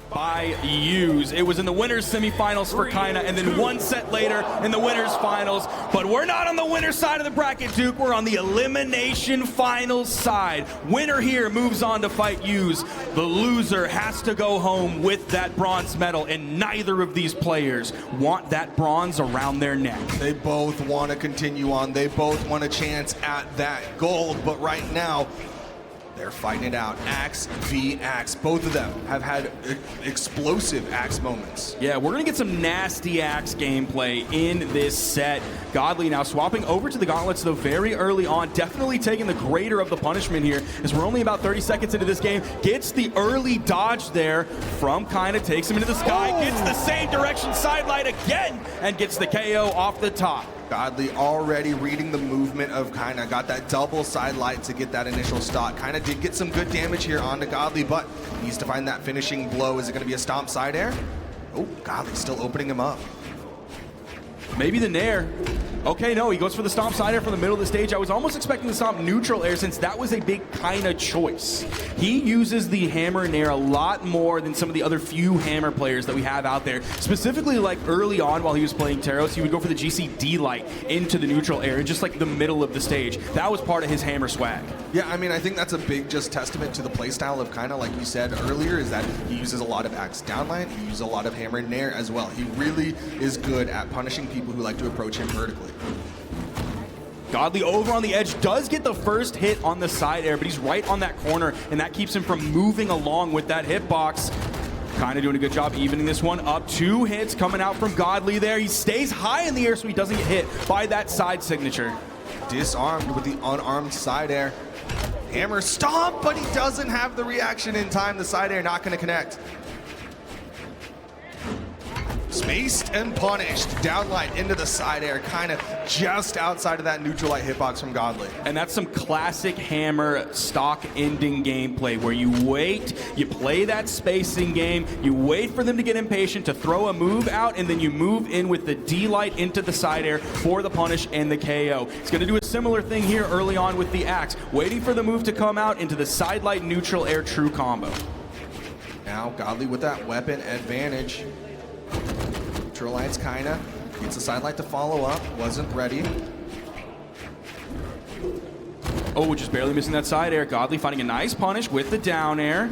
by Hughes. It was in the winners semifinals for Kyna, and then 1 set later in the winners finals. But we're not on the winner's side of the bracket, Duke. We're on the elimination finals side. Winner here moves on to fight Hughes. The loser has to go home with that bronze medal, and neither of these players want that bronze around their neck. They both want to continue on. They both want a chance at that gold, but right now, they're fighting it out. Axe v Axe. Both of them have had explosive Axe moments. Yeah, we're going to get some nasty Axe gameplay in this set. Godly now swapping over to the gauntlets, though, very early on. Definitely taking the greater of the punishment here, as we're only about 30 seconds into this game. Gets the early dodge there from Kyna, takes him into the sky, gets the same direction sidelight again, and gets the KO off the top. Godly already reading the movement of Kyna, got that double side light to get that initial stock. Kyna did get some good damage here onto Godly, but needs to find that finishing blow. Is it going to be a stomp side air? Oh, Godly's still opening him up. Maybe the Nair. Okay, no, he goes for the stomp side air from the middle of the stage. I was almost expecting the stomp neutral air, since that was a big Kyna choice. He uses the hammer Nair a lot more than some of the other few hammer players that we have out there. Specifically, like early on while he was playing Taros, he would go for the GCD light into the neutral air, just like the middle of the stage. That was part of his hammer swag. Yeah, I mean, I think that's a big just testament to the playstyle of Kyna, like you said earlier, is that he uses a lot of Axe downline, he uses a lot of hammer Nair as well. He really is good at punishing people who like to approach him vertically. Godly over on the edge, does get the first hit on the side air, but he's right on that corner, and that keeps him from moving along with that hitbox. Kyna doing a good job evening this one up. 2 hits coming out from Godly there. He stays high in the air so he doesn't get hit by that side signature. Disarmed with the unarmed side air. Hammer stomp, but he doesn't have the reaction in time. The side air not going to connect. Spaced and punished. Downlight into the side air, kind of just outside of that neutral light hitbox from Godly. And that's some classic hammer stock ending gameplay, where you wait, you play that spacing game, you wait for them to get impatient to throw a move out, and then you move in with the D-light into the side air for the punish and the KO. It's going to do a similar thing here early on with the Axe, waiting for the move to come out into the side light neutral air true combo. Now Godly with that weapon advantage. Neutral lights Kyna, gets the side light to follow up, wasn't ready. Oh, just barely missing that side air. Godly finding a nice punish with the down air.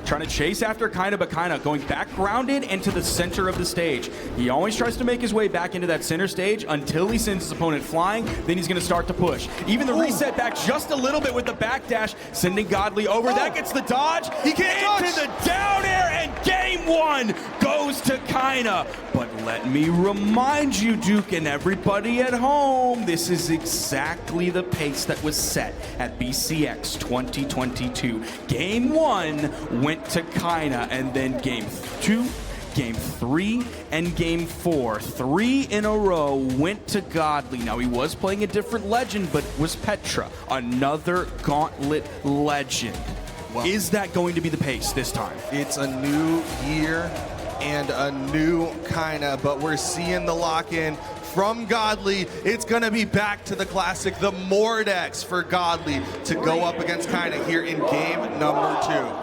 Trying to chase after Kyna, but Kyna going back grounded into the center of the stage. He always tries to make his way back into that center stage until he sends his opponent flying, then he's going to start to push. Even the reset back just a little bit with the backdash, sending Godly over. That gets the dodge. He can't into the down air, and game 1 goes to Kyna. But let me remind you, Duke, and everybody at home, this is exactly the pace that was set at BCX 2022. Game 1 went to Kyna, and then game 2, game 3, and game 4. 3 in a row went to Godly. Now, he was playing a different legend, but it was Petra, another gauntlet legend. Well, is that going to be the pace this time? It's a new year and a new Kyna, but we're seeing the lock-in from Godly. It's going to be back to the classic, the Mordex for Godly to go up against Kyna here in game number 2.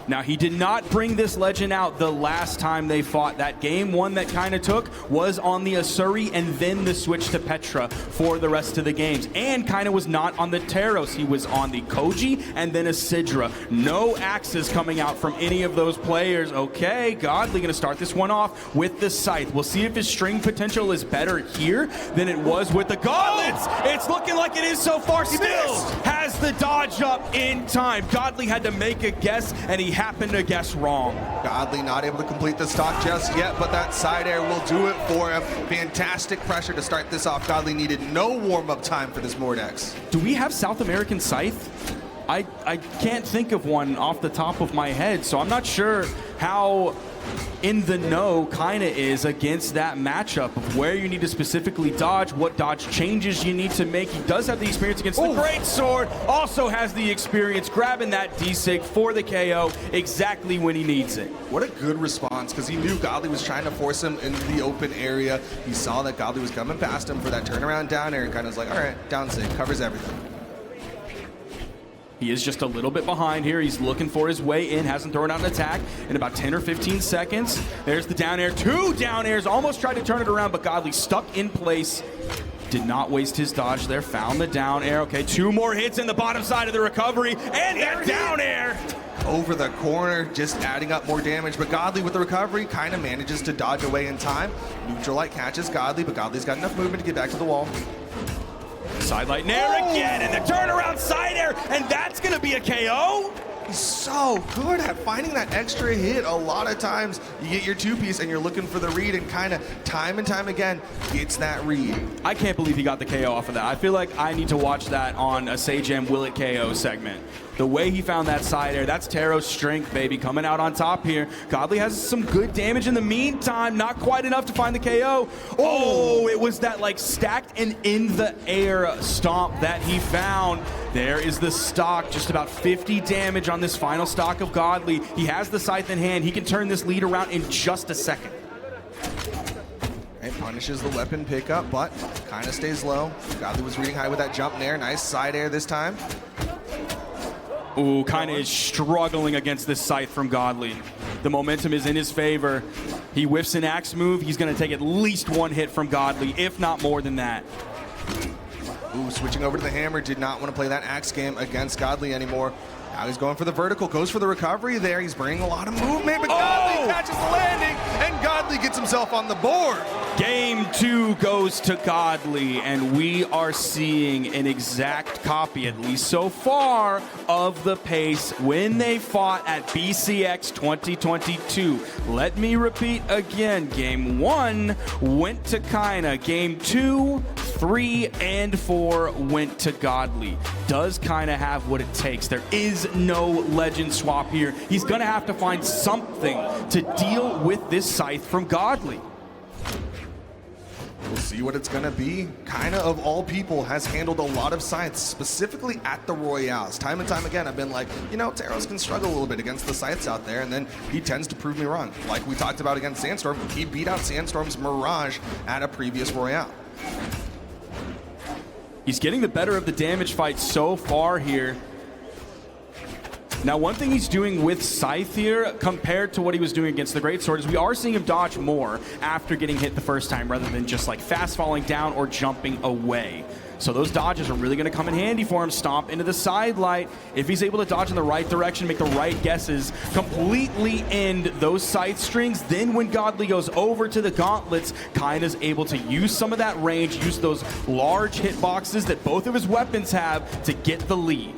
Now, he did not bring this legend out the last time they fought. That game 1 that Kyna took was on the Asuri, and then the switch to Petra for the rest of the games. And Kyna was not on the Taros. He was on the Koji and then a Sidra. No axes coming out from any of those players. Okay, Godly going to start this one off with the Scythe. We'll see if his string potential is better here than it was with the gauntlets. It's looking like it is so far. Still has the dodge up in time. Godly had to make a guess, and he happened to guess wrong. Godly not able to complete the stock just yet, but that side air will do it for him. Fantastic pressure to start this off. Godly needed no warm-up time for this Mordex. Do we have South American Scythe? I can't think of one off the top of my head, so I'm not sure how in the know Kyna is against that matchup of where you need to specifically dodge, what dodge changes you need to make. He does have the experience against the Great Sword, also has the experience grabbing that D-Sig for the KO exactly when he needs it. What a good response, because he knew Godly was trying to force him into the open area. He saw that Godly was coming past him for that turnaround down air, and kind of was like, all right, down sig, covers everything. He is just a little bit behind here. He's looking for his way in, hasn't thrown out an attack in about 10 or 15 seconds. There's the down air, 2 down airs, almost tried to turn it around, but Godly stuck in place. Did not waste his dodge there, found the down air. Okay, 2 more hits in the bottom side of the recovery, and that down air! Over the corner, just adding up more damage, but Godly with the recovery kind of manages to dodge away in time. Neutral light catches Godly, but Godly's got enough movement to get back to the wall. Side light nair again, and the turnaround side air, and that's gonna be a KO? He's so good at finding that extra hit. A lot of times you get your 2-piece and you're looking for the read, and kind of time and time again gets that read. I can't believe he got the KO off of that. I feel like I need to watch that on a Sajam Will It KO segment. The way he found that side air, that's Taro's strength, baby, coming out on top here. Godly has some good damage in the meantime, not quite enough to find the KO. Oh, it was that like stacked and in the air stomp that he found. There is the stock, just about 50 damage on this final stock of Godly. He has the scythe in hand. He can turn this lead around in just a second. And punishes the weapon pickup, but kind of stays low. Godly was reading high with that jump nair. Nice side air this time. Ooh, Kyna is struggling against this scythe from Godly. The momentum is in his favor. He whiffs an axe move. He's going to take at least 1 hit from Godly, if not more than that. Ooh, switching over to the hammer. Did not want to play that axe game against Godly anymore. Now he's going for the vertical, goes for the recovery there. He's bringing a lot of movement, but Godly catches the landing, and Godly gets himself on the board. Game 2 goes to Godly, and we are seeing an exact copy, at least so far, of the pace when they fought at BCX 2022. Let me repeat again. Game 1 went to Kyna. Game 2, 3, and 4 went to Godly. Does Kyna have what it takes? There is no legend swap here. He's going to have to find something to deal with this scythe from Godly. We'll see what it's going to be. Kyna, of all people, has handled a lot of scythes, specifically at the Royales. Time and time again, I've been like, you know, Taros can struggle a little bit against the scythes out there, and then he tends to prove me wrong. Like we talked about against Sandstorm, he beat out Sandstorm's Mirage at a previous Royale. He's getting the better of the damage fight so far here. Now, one thing he's doing with Scythe here, compared to what he was doing against the Greatsword, is we are seeing him dodge more after getting hit the first time, rather than just like fast falling down or jumping away. So those dodges are really going to come in handy for him. Stomp into the side light. If he's able to dodge in the right direction, make the right guesses, completely end those scythe strings, then when Godly goes over to the gauntlets, Kyna's able to use some of that range, use those large hitboxes that both of his weapons have to get the lead.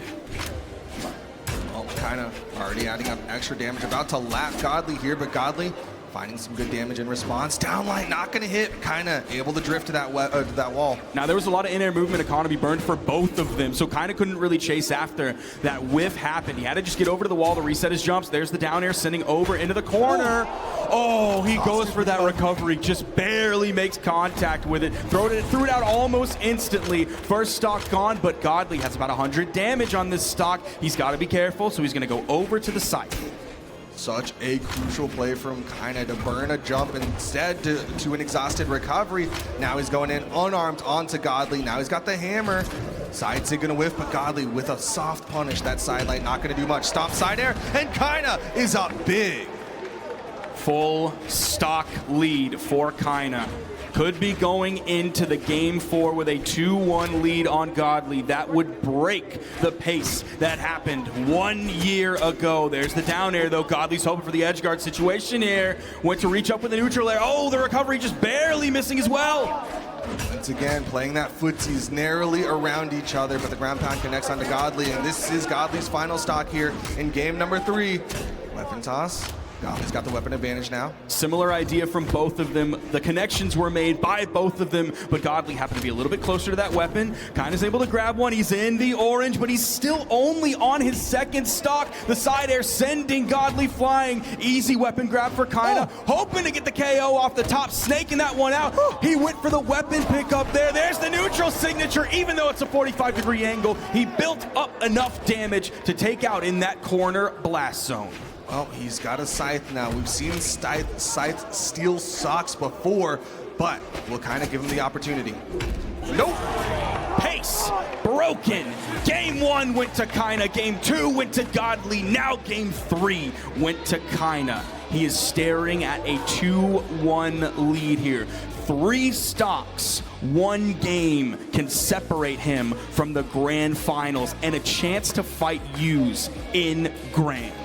Kyna already adding up extra damage, about to lap Godly here, but Godly finding some good damage in response. Downlight not going to hit. Kyna able to drift to that wall. Now, there was a lot of in-air movement economy burned for both of them, so Kyna couldn't really chase after that whiff happened. He had to just get over to the wall to reset his jumps. There's the down air sending over into the corner. Oh, he goes for that recovery, just barely makes contact with it. Threw it out almost instantly. First stock gone, but Godly has about 100 damage on this stock. He's got to be careful, so he's going to go over to the side. Such a crucial play from Kyna to burn a jump instead to an exhausted recovery. Now he's going in unarmed onto Godly. Now he's got the hammer. Side sig gonna whiff, but Godly with a soft punish. That side light not gonna do much. Stop side air, and Kyna is up big. Full stock lead for Kyna. Could be going into the game 4 with a 2-1 lead on Godly. That would break the pace that happened 1 year ago. There's the down air, though. Godly's hoping for the edge guard situation here. Went to reach up with the neutral air. Oh, the recovery just barely missing as well. Once again, playing that footsies narrowly around each other, but the ground pound connects onto Godly, and this is Godly's final stock here in game number 3. Weapon toss. Godly's got the weapon advantage now. Similar idea from both of them. The connections were made by both of them, but Godly happened to be a little bit closer to that weapon. Kyna's able to grab one. He's in the orange, but he's still only on his second stock. The side air sending Godly flying. Easy weapon grab for Kyna. Hoping to get the KO off the top, snaking that one out. He went for the weapon pickup there. There's the neutral signature. Even though it's a 45-degree angle, he built up enough damage to take out in that corner blast zone. Well, he's got a scythe now. We've seen scythe steal socks before, but we'll kind of give him the opportunity. Nope. Pace. broken. Game 1 went to Kyna, game 2 went to Godly, now game 3 went to Kyna. He is staring at a 2-1 lead here. 3 stocks, 1 game can separate him from the grand finals and a chance to fight U's in grands.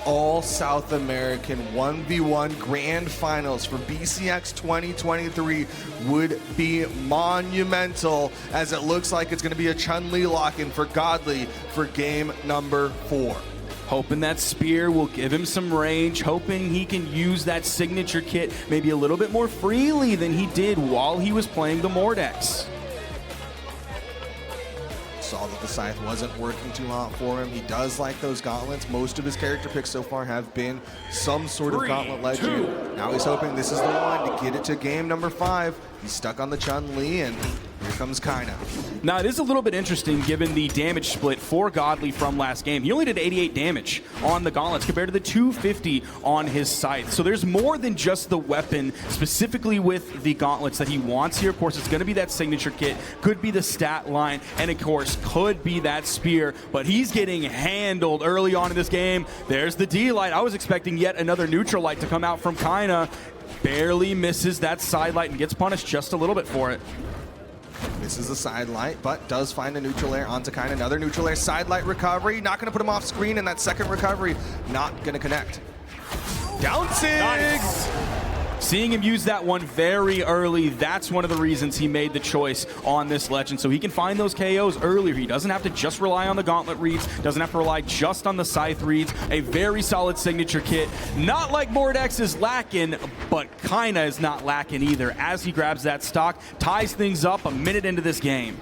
All South American 1v1 grand finals for BCX 2023 would be monumental, as it looks like it's going to be a Chun-Li lock-in for Godly for game number 4. Hoping that spear will give him some range, hoping he can use that signature kit maybe a little bit more freely than he did while he was playing the Mordex. Saw that the Scythe wasn't working too hot for him. He does like those gauntlets. Most of his character picks so far have been some sort of gauntlet legend. Now he's hoping this is the one to get it to game number 5. He's stuck on the Chun-Li, and here comes Kyna. Now, it is a little bit interesting given the damage split for Godly from last game. He only did 88 damage on the gauntlets compared to the 250 on his Scythe. So there's more than just the weapon, specifically with the gauntlets that he wants here. Of course, it's going to be that signature kit, could be the stat line, and of course, could be that spear. But he's getting handled early on in this game. There's the D-Light. I was expecting yet another neutral light to come out from Kyna. Barely misses that side light and gets punished just a little bit for it. Misses the side light, but does find a neutral air onto Kyna. Another neutral air side light recovery. Not going to put him off screen, and that second recovery not going to connect. Down sig! Nice. Seeing him use that one very early, that's one of the reasons he made the choice on this legend, so he can find those KOs earlier. He doesn't have to just rely on the gauntlet reads, doesn't have to rely just on the Scythe reads. A very solid signature kit. Not like Mordex is lacking, but Kyna is not lacking either as he grabs that stock, ties things up a minute into this game.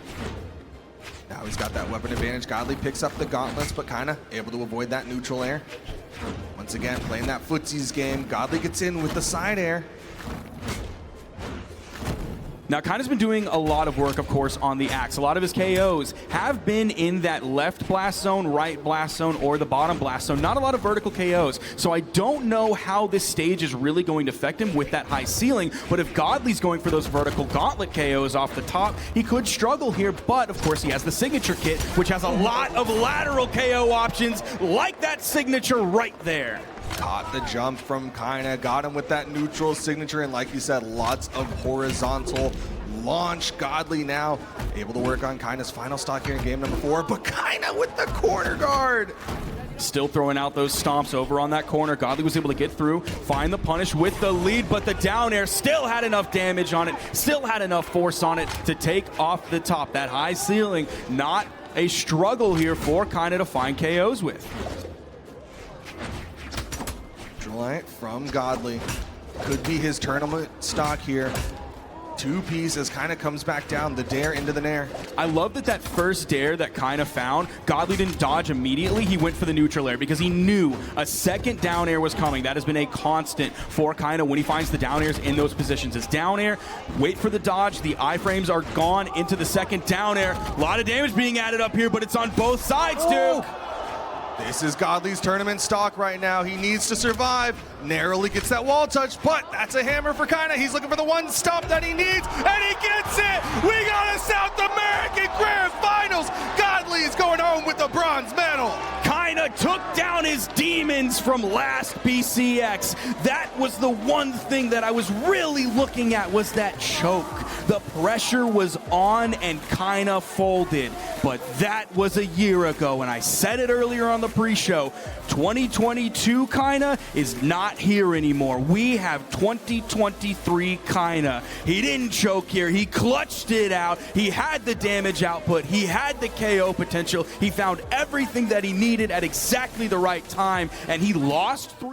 Now he's got that weapon advantage. Godly picks up the gauntlets, but Kyna able to avoid that neutral air. Once again, playing that footsies game. Godly gets in with the side air. Now, Kyna's been doing a lot of work, of course, on the axe. A lot of his KOs have been in that left blast zone, right blast zone, or the bottom blast zone. Not a lot of vertical KOs, so I don't know how this stage is really going to affect him with that high ceiling, but if Godly's going for those vertical gauntlet KOs off the top, he could struggle here, but of course he has the signature kit, which has a lot of lateral KO options, like that signature right there. Caught the jump from Kyna, got him with that neutral signature, and like you said, lots of horizontal launch. Godly now able to work on Kyna's final stock here in game number 4, but Kyna with the corner guard. Still throwing out those stomps over on that corner. Godly was able to get through, find the punish with the lead, but the down air still had enough damage on it, still had enough force on it to take off the top. That high ceiling, not a struggle here for Kyna to find KOs with. Light from Godly. Could be his tournament stock here. 2-piece as Kyna comes back down, the dare into the nair. I love that that first dare that Kyna found, Godly didn't dodge immediately. He went for the neutral air because he knew a second down air was coming. That has been a constant for Kyna when he finds the down airs in those positions. It's down air, wait for the dodge, the iframes are gone into the second down air. A lot of damage being added up here, but it's on both sides, Duke. This is Godly's tournament stock right now. He needs to survive. Narrowly gets that wall touch, but that's a hammer for Kyna. He's looking for the one stop that he needs, and he gets it! We got a South American Grand Finals! Godly is going home with the bronze medal! Kyna took down his demons from last BCX. That was the one thing that I was really looking at, was that choke. The pressure was on and Kyna folded, but that was a year ago, and I said it earlier on the pre-show. 2022 Kyna is not here anymore. We have 2023 Kyna. He didn't choke here. He clutched it out. He had the damage output. He had the KO potential. He found everything that he needed at exactly the right time, and he lost 3.